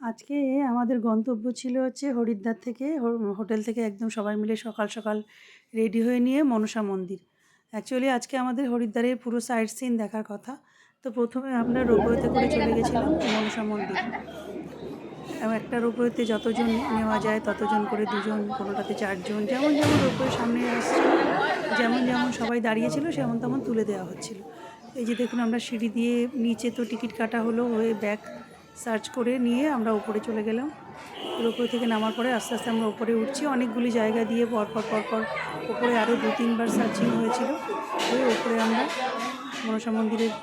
আজকে আমাদের গন্তব্য ছিল হচ্ছে হরিদ্বার থেকে হোটেল থেকে একদম সবাই মিলে সকাল সকাল রেডি হয়ে নিয়ে মনসা মন্দির। অ্যাকচুয়ালি আজকে আমাদের হরিদ্বারের পুরো সাইট সিন দেখার কথা। তো প্রথমে আমরা রোপওয়েতে করে চলে গেছিলাম মনসা মন্দির। একটা রোপওয়েতে যতজন নেওয়া যায় ততজন করে, দুজন, কোনোটাতে চারজন, যেমন যেমন রোপওয়ে সামনে আসছিল, যেমন যেমন সবাই দাঁড়িয়েছিল সেমন তেমন তুলে দেওয়া হচ্ছিল। এই যে দেখুন, আমরা সিঁড়ি দিয়ে নিচে তো টিকিট কাটা হলো, হয়ে ব্যাগ সার্চ করে নিয়ে আমরা উপরে চলে গেলাম। উপরে থেকে নামার পরে আস্তে আস্তে আমরা উপরে উঠছি। অনেকগুলি জায়গা দিয়ে পরপর উপরে আরও 2-3বার সার্চিং হয়েছিল। হয়ে উপরে আমরা মনসা মন্দিরের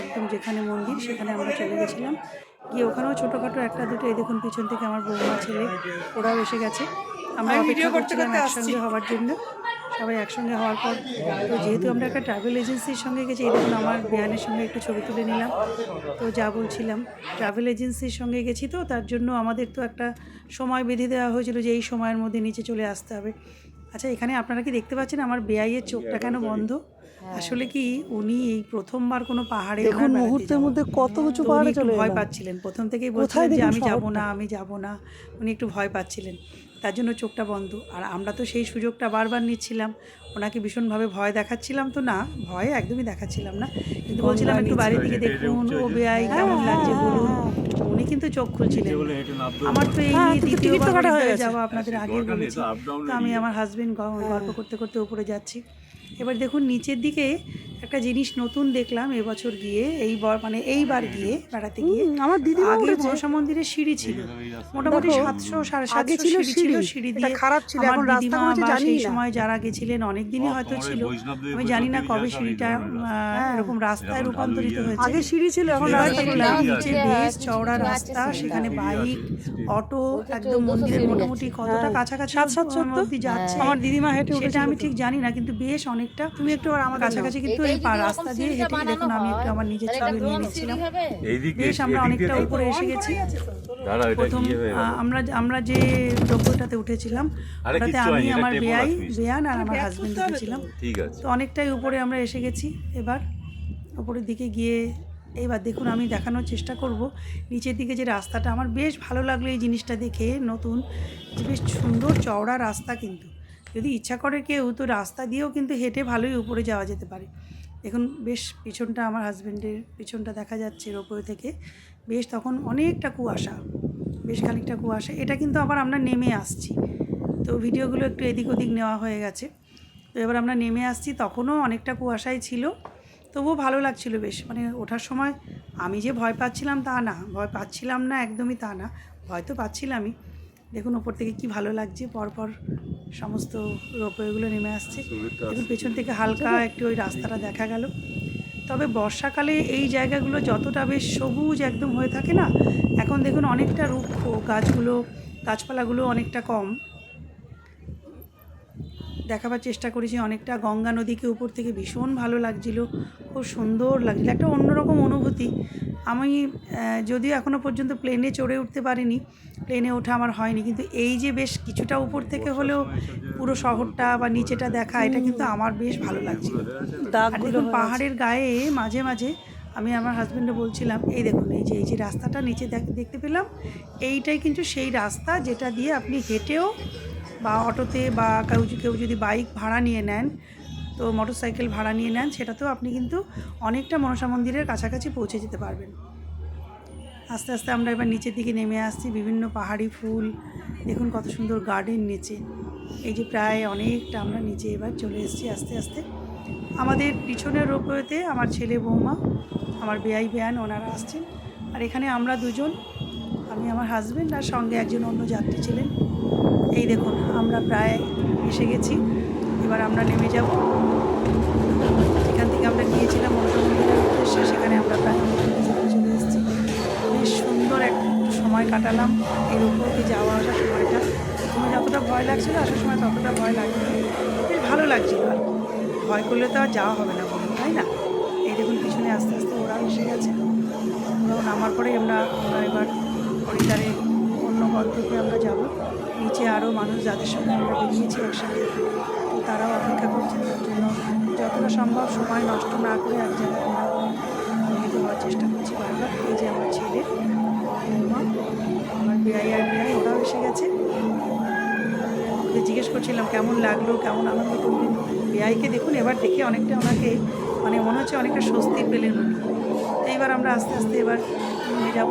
একদম যেখানে মন্দির সেখানে আমরা চলে গেছিলাম। গিয়ে ওখানেও ছোটোখাটো একটা দুটো, এই দেখুন পিছন থেকে আমার বৌমা ছেলে ওরাও এসে গেছে। আমরা অপেক্ষা করছিলাম একসঙ্গে হওয়ার জন্য। সবাই একসঙ্গে হওয়ার পর, তো যেহেতু আমরা একটা ট্রাভেল এজেন্সির সঙ্গে গেছি, এই দেখুন আমার বিয়ানের সঙ্গে একটু ছবি তুলে নিলাম। তো যা বলছিলাম, ট্রাভেল এজেন্সির সঙ্গে গেছি, তো তার জন্য আমাদের তো একটা সময় বেঁধে দেওয়া হয়েছিল যে এই সময়ের মধ্যে নিচে চলে আসতে হবে। আচ্ছা, এখানে আপনারা কি দেখতে পাচ্ছেন আমার বেয়াইয়ের চোখটা কেন বন্ধ? আসলে কি, উনি এই প্রথমবার কোনো পাহাড়ে মুহূর্তের মধ্যে কত উঁচু পাহাড়ে চলে ভয় পাচ্ছিলেন। প্রথম থেকেই বলছিলেন যে আমি যাব না। উনি একটু ভয় পাচ্ছিলেন, তার জন্য চোখটা বন্ধ। আর আমরা তো সেই সুযোগটা বারবার নিচ্ছিলাম, ওনাকে ভীষণভাবে ভয় দেখাচ্ছিলাম। তো না, ভয় একদমই দেখাচ্ছিলাম না, কিন্তু বলছিলাম একটু বাইরের দিকে দেখুন, ও বেয়াই কেমন লাগছে বলুন। উনি কিন্তু চোখ খুলছিলেন। আমার তো এই নিয়ে দ্বিতীয়বার হয়ে যাওয়া, আপনাদের আগে বলেছি। তো আমি আমার হাজবেন্ড গল্প করতে করতে উপরে যাচ্ছি। এবার দেখুন নিচের দিকে একটা জিনিস নতুন দেখলাম এবছর গিয়ে, এইবার গিয়ে বেড়াতে গিয়ে। আমার দিদি আগে মনসা মন্দিরের সিঁড়ি ছিল মোটামুটি 700-750 সিঁড়ি ছিল। সিঁড়ি দিয়ে খারাপ ছিল, এখন রাস্তা করেছে জানি না। সেই সময় যারা গেছিলেন অনেক দিনই হয়তো ছিল, আমি জানি না কবে সিঁড়িটা এরকম রাস্তায় রূপান্তরিত হয়েছে। আগে সিঁড়ি ছিল, এখন রাস্তা করলাম। নিচে বেশ চওড়া রাস্তা, সেখানে বাইক, অটো, একদম মন্দিরের মোটামুটি কতটা কাছাকাছি 700 অবধি যাচ্ছে। আমার দিদিমা হেঁটে সেটা আমি ঠিক জানি না, কিন্তু বেশ অনেকটা। তুমি একটু আমার কাছাকাছি, কিন্তু এই রাস্তা দিয়ে হেঁটে দেখুন আমি একটু আমার নিজের ছবি নিয়ে নিচ্ছিলাম। বেশ আমরা অনেকটা উপরে এসে গেছি। প্রথম আমরা যে রোপওয়েটাতে উঠেছিলাম, ওটাতে আমি, আমার বেয়ান আর আমার হাজবেন্ড উঠেছিলাম। তো অনেকটাই উপরে আমরা এসে গেছি। এবার উপরের দিকে গিয়ে এবার দেখুন, আমি দেখানোর চেষ্টা করব নিচের দিকে যে রাস্তাটা। আমার বেশ ভালো লাগলো এই জিনিসটা দেখে, নতুন, বেশ সুন্দর চওড়া রাস্তা। কিন্তু যদি ইচ্ছা করে কেউ, তো রাস্তা দিয়েও কিন্তু হেঁটে ভালোই উপরে যাওয়া যেতে পারে। দেখুন বেশ পিছনটা, আমার হাজবেন্ডের পিছনটা দেখা যাচ্ছে রোপওয়ে থেকে। বেশ তখন অনেকটা কুয়াশা, বেশ খানিকটা কুয়াশা। এটা কিন্তু আবার আমরা নেমে আসছি, তো ভিডিওগুলো একটু এদিক ওদিক নেওয়া হয়ে গেছে। তো এবার আমরা নেমে আসছি, তখনও অনেকটা কুয়াশাই ছিল, তবুও ভালো লাগছিল বেশ। ওঠার সময় আমি যে ভয় পাচ্ছিলাম তা না, ভয় পাচ্ছিলাম না একদমই তা না, ভয় তো পাচ্ছিলামই। দেখুন ওপর থেকে কি ভালো লাগছে, পরপর সমস্ত রোপওয়েগুলো নেমে আসছে। দেখুন পেছন থেকে হালকা একটু ওই রাস্তাটা দেখা গেল। তবে বর্ষাকালে এই জায়গাগুলো যতটা বেশ সবুজ একদম হয়ে থাকে না, এখন দেখুন অনেকটা রুক্ষ, গাছপালাগুলো অনেকটা কম। দেখাবার চেষ্টা করেছি অনেকটা। গঙ্গা নদীকে উপর থেকে ভীষণ ভালো লাগছিল, খুব সুন্দর লাগছিল, একটা অন্যরকম অনুভূতি। আমি যদিও এখনও পর্যন্ত প্লেনে চড়ে উঠতে পারিনি, প্লেনে ওঠা আমার হয়নি, কিন্তু এই যে বেশ কিছুটা উপর থেকে হলেও পুরো শহরটা বা নিচেটা দেখা, এটা কিন্তু আমার বেশ ভালো লাগছিল। দেখুন পাহাড়ের গায়ে মাঝে মাঝে আমি আমার হাজব্যান্ডে বলছিলাম, এই দেখুন এই যে রাস্তাটা নিচে দেখতে পেলাম, এইটাই কিন্তু সেই রাস্তা যেটা দিয়ে আপনি হেঁটেও বা অটোতে বা কেউ যদি বাইক ভাড়া নিয়ে নেন, তো মোটরসাইকেল ভাড়া নিয়ে নেন, সেটাতেও আপনি কিন্তু অনেকটা মনসা মন্দিরের কাছাকাছি পৌঁছে যেতে পারবেন। আস্তে আস্তে আমরা এবার নিচের দিকে নেমে আসছি। বিভিন্ন পাহাড়ি ফুল, দেখুন কত সুন্দর গার্ডেন নিচে। এই যে প্রায় অনেকটা আমরা নিচে এবার চলে এসেছি আস্তে আস্তে। আমাদের পিছনের রোপওয়েতে আমার ছেলে, বৌমা, আমার বেয়ান ওনারা আসছেন। আর এখানে আমরা দুজন, আমি, আমার হাজব্যান্ড, আর সঙ্গে একজন অন্য যাত্রী ছিলেন। এই দেখুন আমরা প্রায় এসে গেছি। এবার আমরা নেমে যাব। যেখান থেকে আমরা গিয়েছিলাম মনসা মন্দিরের উদ্দেশ্যে, সেখানে আমরা প্রায় চলে এসেছি। বেশ সুন্দর একটু সময় কাটালাম এই রোপওয়েতে যাওয়া আসার সময়টা। প্রথমে যতটা ভয় লাগছিলো, আসার সময় ততটা ভয় লাগছিল, বেশ ভালো লাগছিলো। আর ভয় করলে তো আর যাওয়া হবে না বলুন, তাই না? এই দেখুন পিছনে আস্তে আস্তে ওরাও এসে গেছে। ওরাও নামার পরেই আমরা এবার হরিদ্বারে অন্য গন্তব্যে আমরা যাব। নিচে আরও মানুষ যাদের সঙ্গে আমরা বেরিয়েছি একসাথে, তো তারাও অপেক্ষা করছে। তার জন্য যতটা সম্ভব সময় নষ্ট না করে এক জায়গায় আমরা মিলিত হওয়ার চেষ্টা করছি বারবার। এই যে আমার ছেলে, বৌমা, বেআই আর বেআই ওরাও এসে গেছে। ওদের জিজ্ঞেস করছিলাম কেমন লাগলো, কেমন আনন্দ করলেন। বেআইকে দেখুন এবার দেখে অনেকটা ওনাকে মানে মনে হচ্ছে অনেকটা স্বস্তি পেলেন উনি। তো এইবার আমরা আস্তে আস্তে এবার রুমে যাব।